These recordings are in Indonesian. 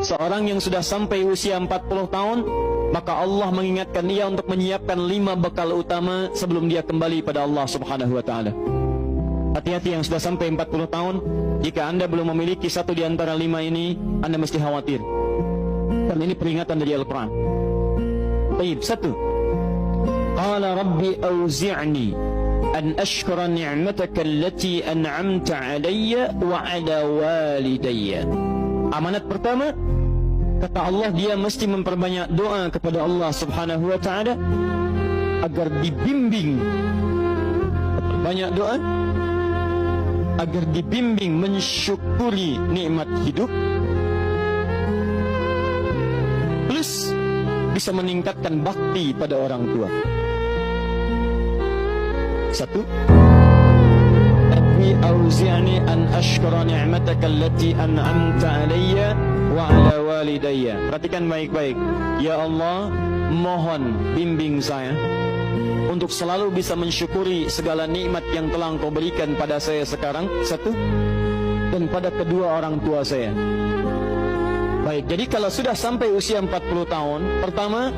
seorang yang sudah sampai usia 40 tahun, maka Allah mengingatkan dia untuk menyiapkan 5 bekal utama sebelum dia kembali pada Allah Subhanahu wa taala. Hati-hati yang sudah sampai 40 tahun, jika Anda belum memiliki satu di antara 5 ini, Anda mesti khawatir. Dan ini peringatan dari Al-Quran. Baik, 1. Qala rabbi auzi'ni an ashkura ni'mataka allati an'amta 'alayya wa 'ala walidayya. Amanat pertama, kata Allah, dia mesti memperbanyak doa kepada Allah Subhanahu wa taala agar dibimbing. Banyak doa agar dibimbing mensyukuri nikmat hidup, plus bisa meningkatkan bakti pada orang tua. 1. Rabbi auzi'ni an ashkura ni'mataka allati an'amta 'alayya wa 'ala walidayya. Perhatikan baik-baik. Ya Allah, mohon bimbing saya untuk selalu bisa mensyukuri segala nikmat yang telah Engkau berikan pada saya sekarang, 1, dan pada kedua orang tua saya. Baik, jadi kalau sudah sampai usia 40 tahun, pertama,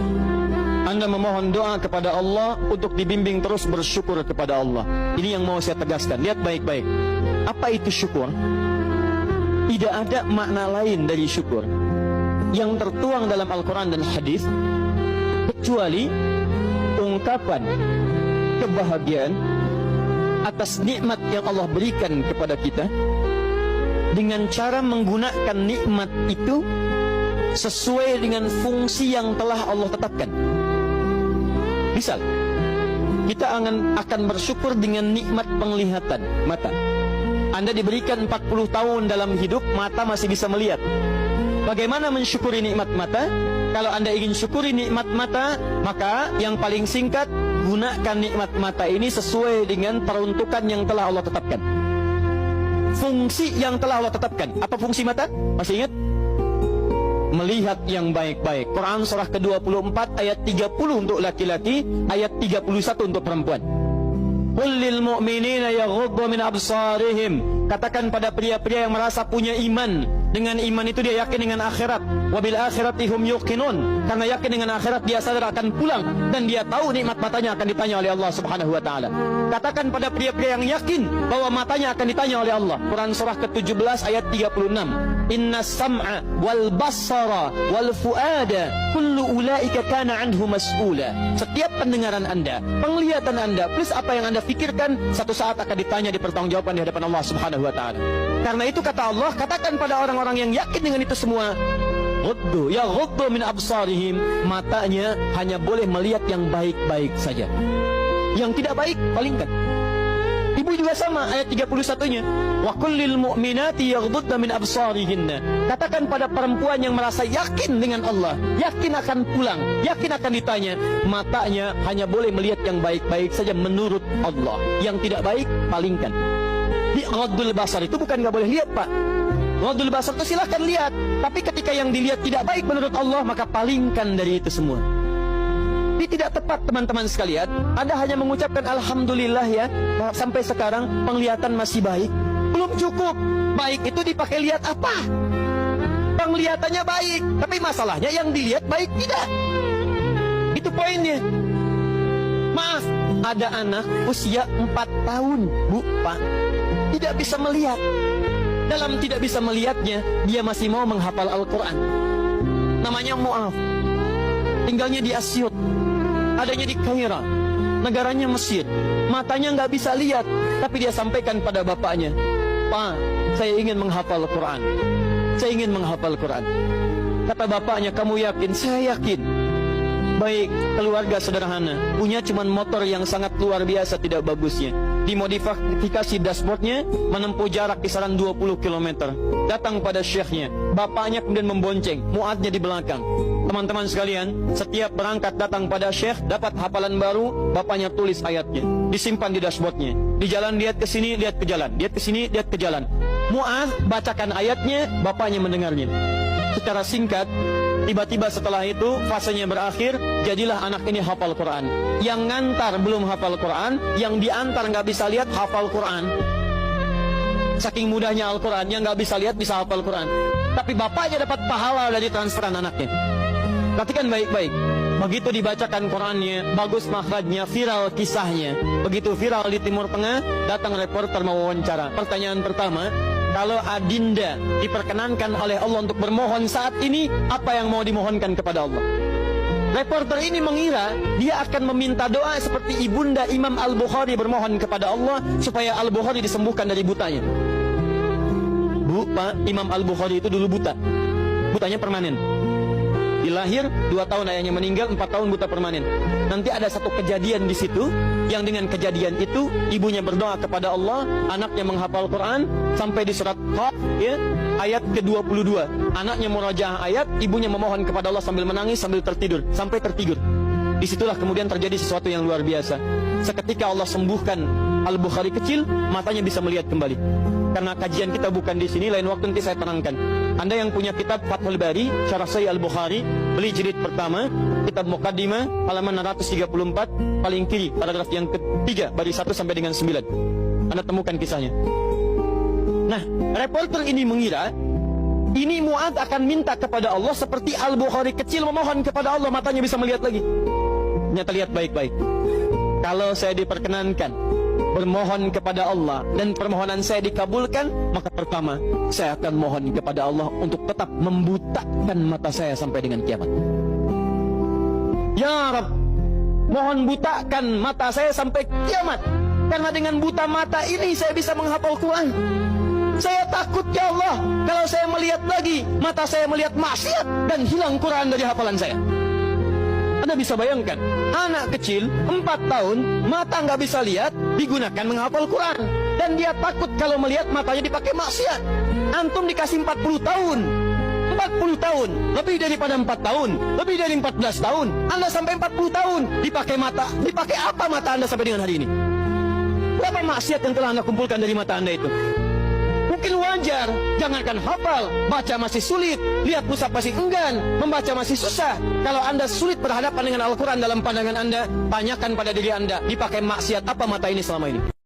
Anda memohon doa kepada Allah untuk dibimbing terus bersyukur kepada Allah. Ini yang mau saya tegaskan. Lihat baik-baik. Apa itu syukur? Tidak ada makna lain dari syukur yang tertuang dalam Al-Quran dan hadis kecuali ungkapan kebahagiaan atas nikmat yang Allah berikan kepada kita dengan cara menggunakan nikmat itu sesuai dengan fungsi yang telah Allah tetapkan. Misal, kita akan bersyukur dengan nikmat penglihatan mata. Anda diberikan 40 tahun dalam hidup, mata masih bisa melihat. Bagaimana mensyukuri nikmat mata? Kalau Anda ingin syukuri nikmat mata, maka yang paling singkat, gunakan nikmat mata ini sesuai dengan peruntukan yang telah Allah tetapkan. Fungsi yang telah Allah tetapkan. Apa fungsi mata? Masih ingat? Melihat yang baik-baik. Quran surah ke-24 ayat 30 untuk laki-laki, ayat 31 untuk perempuan. Qul lil mu'minina yaghuddu min absarihim. Katakan pada pria-pria yang merasa punya iman. Dengan iman itu dia yakin dengan akhirat. Wabil akhirati hum yuqinun. Karena yakin dengan akhirat dia sadar akan pulang dan dia tahu nikmat matanya akan ditanya oleh Allah Subhanahu wa taala. Katakan pada pria-pria yang yakin bahwa matanya akan ditanya oleh Allah. Quran surah ke-17 ayat 36. Inna sam'a wal basara wal fuada kullu ulaika kana anhu mas'ula. Setiap pendengaran Anda, penglihatan Anda, plus apa yang Anda fikirkan, satu saat akan ditanya, dipertanggungjawabkan di hadapan Allah Subhanahu wa taala. Karena itu kata Allah, katakan pada orang-orang yang yakin dengan itu semua, ghuddu ya ghuddu min absarihim, matanya hanya boleh melihat yang baik-baik saja. Yang tidak baik palingkan. Ibu juga sama, ayat 31-nya. Wa kullil mu'minati yaghdudna min absarihinna. Katakan pada perempuan yang merasa yakin dengan Allah, yakin akan pulang, yakin akan ditanya, matanya hanya boleh melihat yang baik-baik saja menurut Allah. Yang tidak baik palingkan. Di ghaddul basar itu bukan enggak boleh lihat, Pak. Ghaddul basar itu silahkan lihat, tapi ketika yang dilihat tidak baik menurut Allah, maka palingkan dari itu semua. Ini tidak tepat, teman-teman sekalian. Anda hanya mengucapkan alhamdulillah ya, sampai sekarang penglihatan masih baik. Belum cukup. Baik itu dipakai lihat apa? Penglihatannya baik, tapi masalahnya yang dilihat baik tidak. Itu poinnya. Maaf, ada anak usia 4 tahun, Bu, Pak, tidak bisa melihat. Dalam tidak bisa melihatnya, dia masih mau menghafal Al-Quran. Namanya Mu'af. Tinggalnya di Asyut, adanya di Kaira, negaranya Mesir. Matanya nggak bisa lihat, tapi dia sampaikan pada bapaknya, Pak, saya ingin menghafal Quran. Saya ingin menghafal Quran. Kata bapaknya, kamu yakin? Saya yakin. Baik, keluarga sederhana, punya cuman motor yang sangat luar biasa tidak bagusnya. Dimodifikasi dashboardnya, menempuh jarak kisaran 20 km. Datang pada syekhnya, bapaknya kemudian membonceng, muadnya di belakang. Teman-teman sekalian, setiap berangkat datang pada syekh, dapat hafalan baru, bapaknya tulis ayatnya, disimpan di dashboardnya. Di jalan lihat ke sini, lihat ke jalan, lihat ke sini, lihat ke jalan. Mu'adz bacakan ayatnya, bapaknya mendengarnya. Secara singkat, tiba-tiba setelah itu fasenya berakhir, jadilah anak ini hafal Quran. Yang ngantar belum hafal Quran, yang diantar nggak bisa lihat hafal Quran. Saking mudahnya Al-Quran, yang nggak bisa lihat bisa hafal Quran. tapi bapaknya dapat pahala dari transferan anaknya. Perhatikan baik-baik. Begitu dibacakan Qurannya, bagus makhrajnya, viral kisahnya. Begitu viral di Timur Tengah, datang reporter mau wawancara. Pertanyaan pertama, kalau adinda diperkenankan oleh Allah untuk bermohon saat ini, apa yang mau dimohonkan kepada Allah? Reporter ini mengira dia akan meminta doa seperti ibunda Imam Al-Bukhari bermohon kepada Allah supaya Al-Bukhari disembuhkan dari butanya. Bu, Pak, Imam Al-Bukhari itu dulu buta. Butanya permanen. Dilahir 2 tahun ayahnya meninggal, 4 tahun buta permanen. Nanti ada satu kejadian di situ, yang dengan kejadian itu ibunya berdoa kepada Allah, anaknya menghafal Quran sampai di surat Qaf, ya, ayat ke-22. Anaknya murajaah ayat, ibunya memohon kepada Allah sambil menangis, sambil tertidur, sampai tertidur. Disitulah kemudian terjadi sesuatu yang luar biasa. Seketika Allah sembuhkan Al-Bukhari kecil, matanya bisa melihat kembali. Karena kajian kita bukan di sini, lain waktu nanti saya terangkan. Anda yang punya kitab Fathul Bari, Syarah Sahih Al-Bukhari, beli jilid pertama, kitab Muqaddimah, halaman 634, paling kiri, paragraf yang ketiga, baris 1 sampai dengan 9. Anda temukan kisahnya. Nah, reporter ini mengira, ini Mu'adz akan minta kepada Allah seperti Al-Bukhari kecil memohon kepada Allah, matanya bisa melihat lagi. Ternyata lihat baik-baik. Kalau saya diperkenankan bermohon kepada Allah dan permohonan saya dikabulkan, maka pertama saya akan mohon kepada Allah untuk tetap membutakan mata saya sampai dengan kiamat. Ya Rabb, mohon butakan mata saya sampai kiamat, karena dengan buta mata ini saya bisa menghafal Quran. Saya takut ya Allah, kalau saya melihat lagi, mata saya melihat maksiat dan hilang Quran dari hafalan saya. Anda bisa bayangkan, anak kecil 4 tahun, mata nggak bisa lihat, digunakan menghafal Quran. Dan dia takut kalau melihat matanya dipakai maksiat. Antum dikasih 40 tahun. 40 tahun, lebih daripada 4 tahun, lebih dari 14 tahun. Anda sampai 40 tahun, dipakai mata. Dipakai apa mata Anda sampai dengan hari ini? Berapa maksiat yang telah Anda kumpulkan dari mata Anda itu? Mungkin wajar, jangankan hafal, baca masih sulit, lihat mushaf masih enggan, membaca masih susah. Kalau Anda sulit berhadapan dengan Al-Quran dalam pandangan Anda, tanyakan pada diri Anda, dipakai maksiat apa mata ini selama ini?